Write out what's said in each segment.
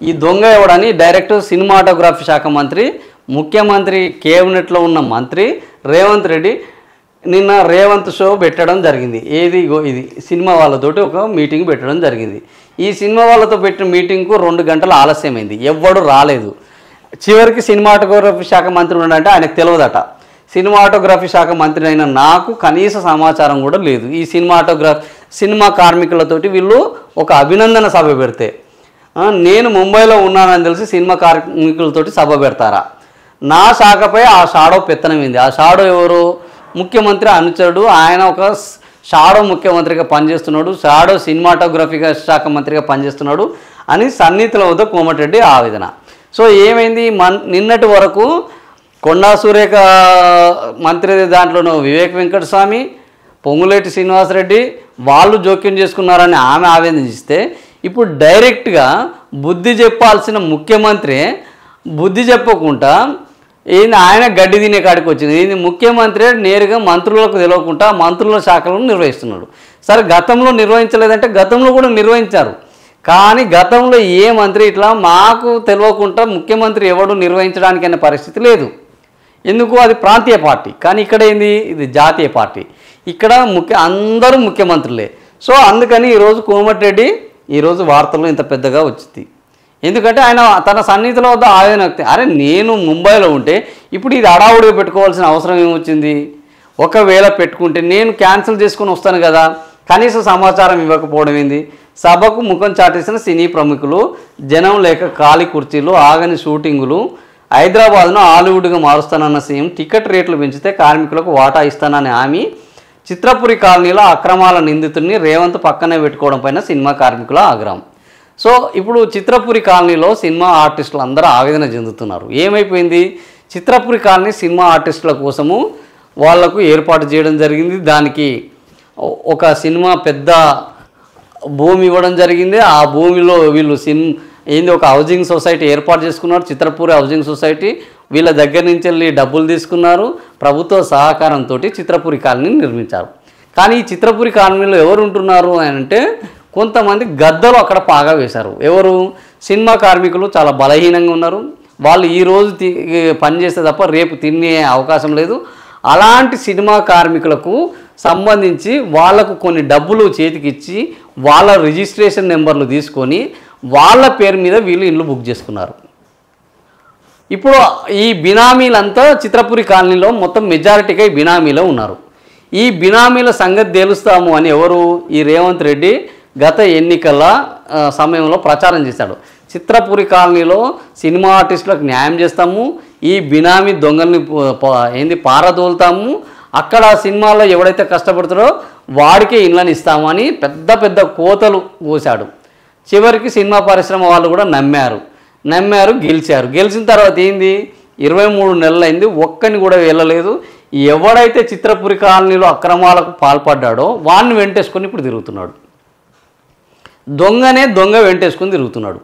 ఈ దొంగ ఎవడని డైరెక్ట్ సినిమాటోగ్రఫీ శాఖ మంత్రి, ముఖ్యమంత్రి కేబినెట్లో ఉన్న మంత్రి రేవంత్ రెడ్డి నిన్న రేవంత్ షో పెట్టడం జరిగింది. ఇది సినిమా వాళ్ళతోటి ఒక మీటింగ్ పెట్టడం జరిగింది. ఈ సినిమా వాళ్ళతో పెట్టిన మీటింగ్కు 2 గంటలు ఆలస్యమైంది. ఎవ్వడు రాలేదు. చివరికి సినిమాటోగ్రఫీ శాఖ మంత్రి ఉన్నాడంటే ఆయనకు తెలియదట. సినిమాటోగ్రఫీ శాఖ మంత్రి అయిన నాకు కనీస సమాచారం కూడా లేదు. ఈ సినిమా కార్మికులతోటి వీళ్ళు ఒక అభినందన సభ పెడితే నేను ముంబైలో ఉన్నానని తెలిసి సినిమా కార్మికులతోటి సభ పెడతారా? నా శాఖపై ఆ షాడో పెత్తనమైంది. ఆ షాడో ఎవరు? ముఖ్యమంత్రి అనుచరుడు. ఆయన ఒక షాడో ముఖ్యమంత్రిగా పనిచేస్తున్నాడు, షాడో సినిమాటోగ్రఫీ శాఖ మంత్రిగా పనిచేస్తున్నాడు అని సన్నిహితుల వద్ద కోమటిరెడ్డి ఆవేదన. సో ఏమైంది? నిన్నటి వరకు కొండా సురేఖ మంత్రి దాంట్లోనూ వివేక్ వెంకటస్వామి, పొంగులేటి శ్రీనివాసరెడ్డి వాళ్ళు జోక్యం చేసుకున్నారని ఆమె ఆవేదనిస్తే ఇప్పుడు డైరెక్ట్గా బుద్ధి చెప్పాల్సిన ముఖ్యమంత్రి బుద్ధి చెప్పకుండా ఆయన గడ్డి తినే కాడికి వచ్చింది. ఇది ముఖ్యమంత్రి నేరుగా మంత్రులకు తెలియకుండా మంత్రుల శాఖలను నిర్వహిస్తున్నాడు. సరే గతంలో నిర్వహించలేదంటే గతంలో కూడా నిర్వహించారు. కానీ గతంలో ఏ మంత్రి ఇట్లా మాకు తెలియకుండా ముఖ్యమంత్రి ఎవడు నిర్వహించడానికి అనే పరిస్థితి లేదు. ఎందుకు? అది ప్రాంతీయ పార్టీ. కానీ ఇక్కడ ఏంది? ఇది జాతీయ పార్టీ. ఇక్కడ అందరూ ముఖ్యమంత్రులే. సో అందుకని ఈరోజు కోమటిరెడ్డి ఈరోజు వార్తల్లో ఇంత పెద్దగా వచ్చింది. ఎందుకంటే ఆయన తన సన్నిహితుల వద్ద ఆవేదన వ్యక్తం. అరే నేను ముంబైలో ఉంటే ఇప్పుడు ఇది అడావుడిగా పెట్టుకోవాల్సిన అవసరం ఏమొచ్చింది? ఒకవేళ పెట్టుకుంటే నేను క్యాన్సిల్ చేసుకొని వస్తాను కదా, కనీస సమాచారం ఇవ్వకపోవడం ఏంది? సభకు ముఖం చాటేసిన సినీ ప్రముఖులు, జనం లేక ఖాళీ కుర్చీలు, ఆగని షూటింగులు, హైదరాబాద్ను హాలీవుడ్గా మారుస్తానన్న సీఎం, టికెట్ రేట్లు పెంచితే కార్మికులకు వాటా ఇస్తానని హామీ, చిత్రపురి కాలనీలో అక్రమాల నిందితుడిని రేవంత్ పక్కనే పెట్టుకోవడం పైన సినిమా కార్మికుల ఆగ్రహం. సో ఇప్పుడు చిత్రపురి కాలనీలో సినిమా ఆర్టిస్టులు అందరూ ఆవేదన చెందుతున్నారు. ఏమైపోయింది? చిత్రపురి కాలనీ సినిమా ఆర్టిస్టుల కోసము వాళ్లకు ఏర్పాటు చేయడం జరిగింది. దానికి ఒక సినిమా పెద్ద భూమి ఇవ్వడం జరిగింది. ఆ భూమిలో వీళ్ళు ఒక హౌసింగ్ సొసైటీ ఏర్పాటు చేసుకున్నారు, చిత్రపూరి హౌసింగ్ సొసైటీ. వీళ్ళ దగ్గర నుంచి వెళ్ళి డబ్బులు తీసుకున్నారు. ప్రభుత్వ సహకారంతో చిత్రపురి కాలనీని నిర్మించారు. కానీ ఈ చిత్రపురి కాలనీలో ఎవరు ఉంటున్నారు అని అంటే కొంతమంది గద్దలు అక్కడ పాగా వేశారు. ఎవరు? సినిమా కార్మికులు చాలా బలహీనంగా ఉన్నారు. వాళ్ళు ఈరోజు పనిచేస్తే తప్ప రేపు తినే అవకాశం లేదు. అలాంటి సినిమా కార్మికులకు సంబంధించి వాళ్లకు కొన్ని డబ్బులు చేతికిచ్చి వాళ్ళ రిజిస్ట్రేషన్ నెంబర్లు తీసుకొని వాళ్ళ పేరు మీద వీళ్ళు ఇల్లు బుక్ చేసుకున్నారు. ఇప్పుడు ఈ బినామీలంతా చిత్రపురి కాలనీలో మొత్తం మెజారిటీగా ఈ బినామీలో ఉన్నారు. ఈ బినామీల సంగతి తెలుస్తాము అని ఎవరు? ఈ రేవంత్ రెడ్డి గత ఎన్నికల సమయంలో ప్రచారం చేశాడు. చిత్రపురి కాలనీలో సినిమా ఆర్టిస్టులకు న్యాయం చేస్తాము, ఈ బినామీ దొంగల్ని పారదోలుతాము, అక్కడ సినిమాలో ఎవడైతే కష్టపడుతాడో వాడికే ఇళ్ళని ఇస్తాము అని పెద్ద పెద్ద కోతలు పోశాడు. చివరికి సినిమా పరిశ్రమ వాళ్ళు కూడా నమ్మారు, గెలిచారు. గెలిచిన తర్వాత ఏంది? 23 నెలలు అయింది, ఒక్కని కూడా వెళ్ళలేదు. ఎవడైతే చిత్రపురి కాలనీలో అక్రమాలకు పాల్పడ్డాడో వాడిని వెంటేసుకొని ఇప్పుడు తిరుగుతున్నాడు. దొంగ వెంటేసుకొని తిరుగుతున్నాడు.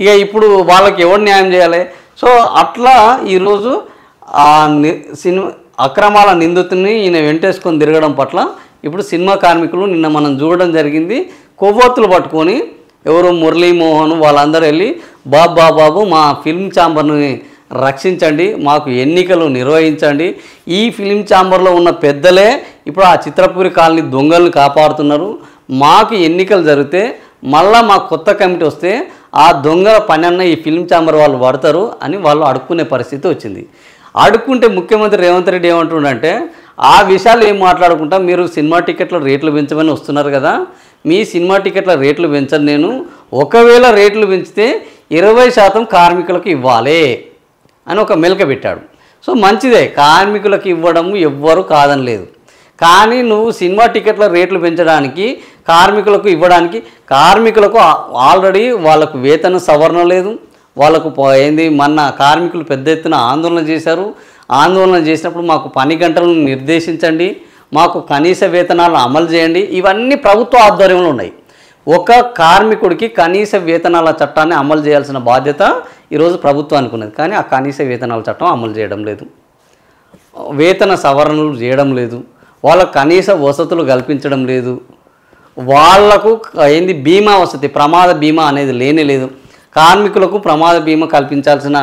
ఇక ఇప్పుడు వాళ్ళకి ఎవరు న్యాయం చేయాలి? సో అట్లా ఈరోజు అక్రమాల నిందితుని ఈయన వెంటేసుకొని తిరగడం పట్ల ఇప్పుడు సినిమా కార్మికులు నిన్న మనం చూడడం జరిగింది. కొవ్వొత్తులు పట్టుకొని ఎవరు మురళీమోహన్ వాళ్ళందరూ వెళ్ళి బాబు మా ఫిల్మ్ ఛాంబర్ని రక్షించండి, మాకు ఎన్నికలు నిర్వహించండి. ఈ ఫిల్మ్ ఛాంబర్లో ఉన్న పెద్దలే ఇప్పుడు ఆ చిత్రపురి కాలనీ దొంగల్ని కాపాడుతున్నారు. మాకు ఎన్నికలు జరిగితే మళ్ళీ మాకు కొత్త కమిటీ వస్తే ఆ దొంగల పని అన్న ఈ ఫిల్మ్ ఛాంబర్ వాళ్ళు పడతారు అని వాళ్ళు అడుక్కునే పరిస్థితి వచ్చింది. అడుక్కుంటే ముఖ్యమంత్రి రేవంత్ రెడ్డి ఏమంటుండంటే ఆ విషయాలు ఏం మాట్లాడుకుంటా మీరు సినిమా టికెట్ల రేట్లు పెంచమని వస్తున్నారు కదా, మీ సినిమా టికెట్ల రేట్లు పెంచను నేను, ఒకవేళ రేట్లు పెంచితే 20% కార్మికులకు ఇవ్వాలి అని ఒక మెలక పెట్టాడు. సో మంచిదే, కార్మికులకు ఇవ్వడము ఎవ్వరు కాదని లేదు. కానీ నువ్వు సినిమా టికెట్ల రేట్లు పెంచడానికి కార్మికులకు ఇవ్వడానికి కార్మికులకు ఆల్రెడీ వాళ్ళకు వేతన సవరణ లేదు. వాళ్ళకు మొన్న కార్మికులు పెద్ద ఎత్తున ఆందోళన చేశారు. ఆందోళన చేసినప్పుడు మాకు పని గంటలను నిర్దేశించండి, మాకు కనీస వేతనాలను అమలు చేయండి, ఇవన్నీ ప్రభుత్వ ఆధ్వర్యంలో ఉన్నాయి. ఒక కార్మికుడికి కనీస వేతనాల చట్టాన్ని అమలు చేయాల్సిన బాధ్యత ఈరోజు ప్రభుత్వానికి ఉన్నది. కానీ ఆ కనీస వేతనాల చట్టం అమలు చేయడం లేదు, వేతన సవరణలు చేయడం లేదు, వాళ్ళకు కనీస వసతులు కల్పించడం లేదు, వాళ్లకు బీమా వసతి ప్రమాద బీమా అనేది లేనే లేదు. కార్మికులకు ప్రమాద బీమా కల్పించాల్సిన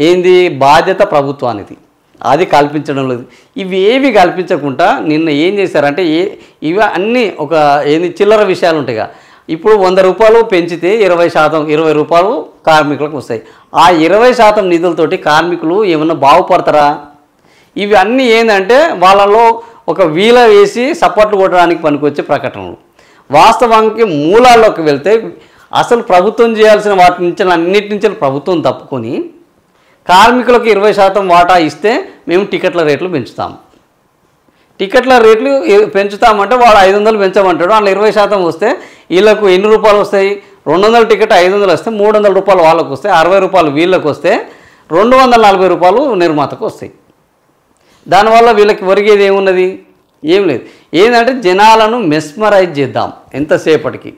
ఏంది బాధ్యత ప్రభుత్వానికి, అది కల్పించడం లేదు. ఇవి ఏవి కల్పించకుండా నిన్న ఏం చేశారంటే ఇవి అన్నీ ఒక ఏంది చిల్లర విషయాలు ఉంటాయిగా. ఇప్పుడు 100 రూపాయలు పెంచితే 20% 20 రూపాయలు కార్మికులకు వస్తాయి. ఆ 20% నిధులతోటి కార్మికులు ఏమన్నా బాగుపడతారా? ఇవి అన్నీ ఏంటంటే వాళ్ళలో ఒక వీల వేసి సపోర్ట్లు కొట్టడానికి పనికొచ్చే ప్రకటనలు. వాస్తవానికి మూలాల్లోకి వెళ్తే అసలు ప్రభుత్వం చేయాల్సిన వాటి నుంచి అన్నిటి నుంచి ప్రభుత్వం తప్పుకొని కార్మికులకు 20% వాటా ఇస్తే మేము టికెట్ల రేట్లు పెంచుతాము. టికెట్ల రేట్లు పెంచుతామంటే వాడు 500 పెంచమంటాడు. అందులో 20% వస్తే వీళ్ళకు ఎన్ని రూపాయలు వస్తాయి? 200 టికెట్ 500 వస్తే 300 రూపాయలు వాళ్ళకు వస్తాయి, 60 రూపాయలు వీళ్ళకు వస్తే 240 రూపాయలు నిర్మాతకు వస్తాయి. దానివల్ల వీళ్ళకి ఒరిగేది ఏమున్నది? ఏం లేదు. ఏంటంటే జనాలను మెస్మరైజ్ చేద్దాం ఎంతసేపటికి.